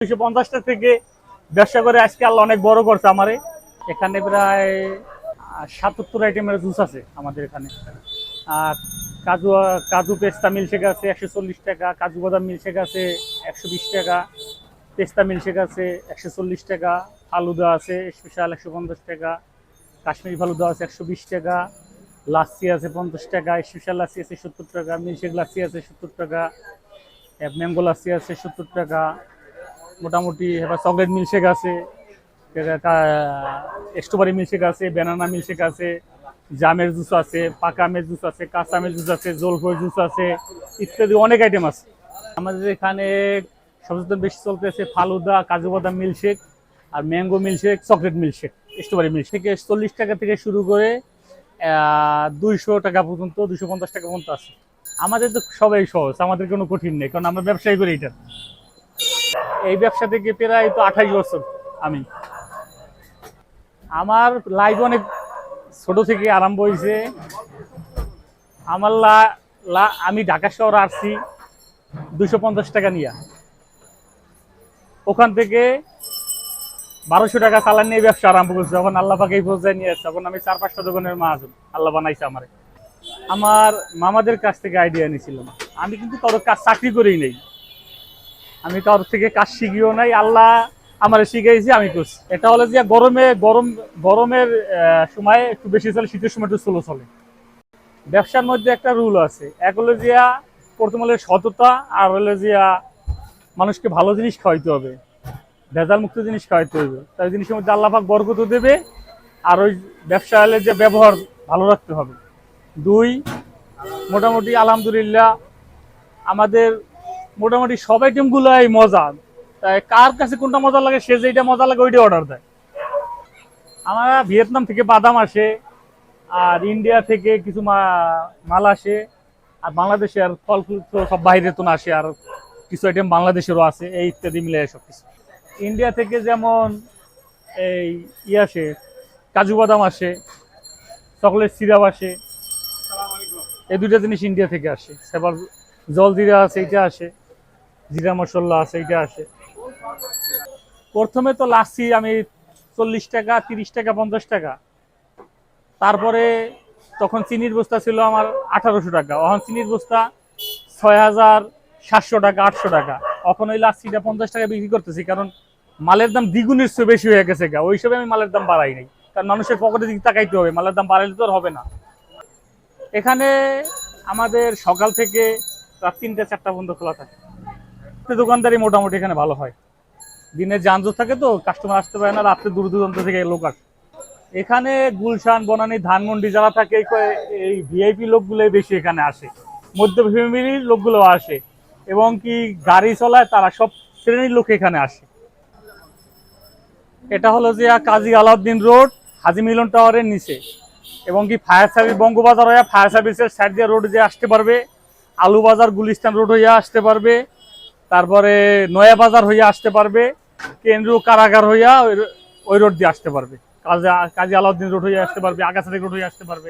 250টা থেকে ব্যবসা করে আজকে আল্লাহ অনেক বড় করছে আমারে। এখানে প্রায় 77 আইটেমের জুস আছে আমাদের এখানে। আর কাজু কাজু পেস্তা মিল্কশেক আছে 140 টাকা, কাজু বাদাম মিল্কশেক আছে 120 টাকা, পেস্তা মিল্কশেক আছে 140 টাকা, ফালুদা আছে স্পেশাল 150 টাকা, কাশ্মীরি ফালুদা আছে 120 টাকা, লাচ্ছি আছে 50 টাকা, স্পেশাল লাচ্ছি আছে 70 টাকা, মিল্কশেক লাচ্ছি আছে 70 টাকা, ম্যাঙ্গো লাচ্ছি আছে 70 টাকা। মোটামুটি এবার চকলেট মিল্কশেক আছে, স্ট্রবেরি মিল্কশেক আছে, ব্যানানা মিল্কশেক আছে, জামের জুস আছে, পাকা আমের জুস আছে, কাঁচা আমের জুস আছে, জলফই জুস আছে, ইত্যাদি অনেক আইটেম আছে। আমাদের এখানে সবচেয়ে বেশি চলতেছে ফালুদা, কাজু বাদাম মিল্কশেক, আর mango milkshake, chocolate milkshake, strawberry milkshake 40 টাকা থেকে শুরু করে 200 টাকা পর্যন্ত, 250 টাকা পর্যন্ত আছে। আমাদের তো সবাই সহজ, আমাদের কোনো কঠিন নেই, কারণ আমরা ব্যবসায়ী করি এটা। এই ব্যবসা থেকে প্রায় তো 28 বছর। আমি আমার লাইফ অনেক ছোট থেকে আরম্ভ হয়েছে। আমার আমি ঢাকা শহর আসছি 250 টাকা নিয়ে, ওখান থেকে 1200 টাকা চালান নিয়ে ব্যবসা আরম্ভ করছি। যখন আল্লাহ পাকে এই পর্যায়ে নিয়ে আসছে, তখন আমি 4-5টা দোকানের মাহাজন আল্লাহ বানাইছে আমারে। আমার মামাদের কাছ থেকে আইডিয়া নিয়েছিলাম। আমি কিন্তু কারোর কাজ চাকরি করেই নেই, আমি কারোর থেকে কাজ শিখিও নাই, আল্লাহ আমার শিখাইছি, আমি করছি। এটা হলো যে গরমের সময় একটু বেশি চলে, শীতের সময় একটু স্লো চলে। ব্যবসার মধ্যে একটা রুল আছে, এক হলো যে প্রথম হলো সততা, আর হলো যে মানুষকে ভালো জিনিস খাওয়াইতে হবে, ভেজাল মুক্ত জিনিস খাওয়াইতে হবে, তাই জিনিসের মধ্যে আল্লাহ পাক বরকত দেবে। আর ওই ব্যবসা হলে যে ব্যবহার ভালো রাখতে হবে। 2, মোটামুটি আলহামদুলিল্লাহ আমাদের মোটামুটি সব আইটেমগুলোই মজা। তাই কার কাছে কোনটা মজা লাগে, সে যেটা মজা লাগে ওইটা অর্ডার দেয়। আমরা ভিয়েতনাম থেকে বাদাম আসে, আর ইন্ডিয়া থেকে কিছু মাল আসে, আর বাংলাদেশে আর ফল ফুল তো সব বাইরে তো আসে, আর কিছু আইটেম বাংলাদেশেরও আছে, এই ইত্যাদি মিলে সব কিছু। ইন্ডিয়া থেকে যেমন এই আসে, কাজু বাদাম আসে, চকলেট সিরাপ আসে, এই দুইটা জিনিস ইন্ডিয়া থেকে আসে। এবার জল জিরা আছে, এইটা আসে, জিরা মশলা আছে, এইটা আসে। প্রথমে তো লাচ্ছি আমি 40 টাকা, 30 টাকা, 50 টাকা। তারপরে তখন চিনির বস্তা ছিল আমার 1800 টাকা, এখন চিনির বস্তা 6700 টাকা, 800 টাকা। এখন ওই লাচ্ছিটা 50 টাকা বিক্রি করতেছি, কারণ মালের দাম দ্বিগুণের চেয়ে বেশি হয়ে গেছে। ওই হিসেবে আমি মালের দাম বাড়াই নাই, কারণ মানুষের পকেটের দিকে তাকাইতে হবে, মালের দাম বাড়াইলে তো আর হবে না। এখানে আমাদের সকাল থেকে রাত 3টা-4টা পর্যন্ত খোলা থাকে। দোকানদারি মোটামুটি এখানে ভালো হয়, দিনে যানজট থাকে তো কাস্টমার আসতে পারে না, রাত্রে দূর দূরান্ত থেকে লোক আসে। এখানে গুলশান, বনানী, ধানমন্ডি যারা থাকে, এই ভিআইপি লোকগুলোই বেশি এখানে আসে, মধ্য ফ্যামিলির লোকগুলো আসে, এবং কি গাড়ি চলায় তারা সব শ্রেণীর লোক এখানে আসে। এটা হলো যে কাজী আলাউদ্দিন রোড, হাজি মিলন টাওয়ারের নিচে, এবং কি ফায়ার সার্ভিস বঙ্গবাজার হয়ে ফায়ার সার্ভিসের সাইড দিয়ে রোড দিয়ে আসতে পারবে, আলু বাজার গুলিস্তান রোড হইয়া আসতে পারবে, তারপরে নয়া বাজার হইয়া আসতে পারবে, কেন্দ্রীয় কারাগার হইয়া ওই রোড দিয়ে আসতে পারবে, কাজী আলাউদ্দিন রোড হয়ে আসতে পারবে, আগাছাড়ি রোড হয়ে আসতে পারবে।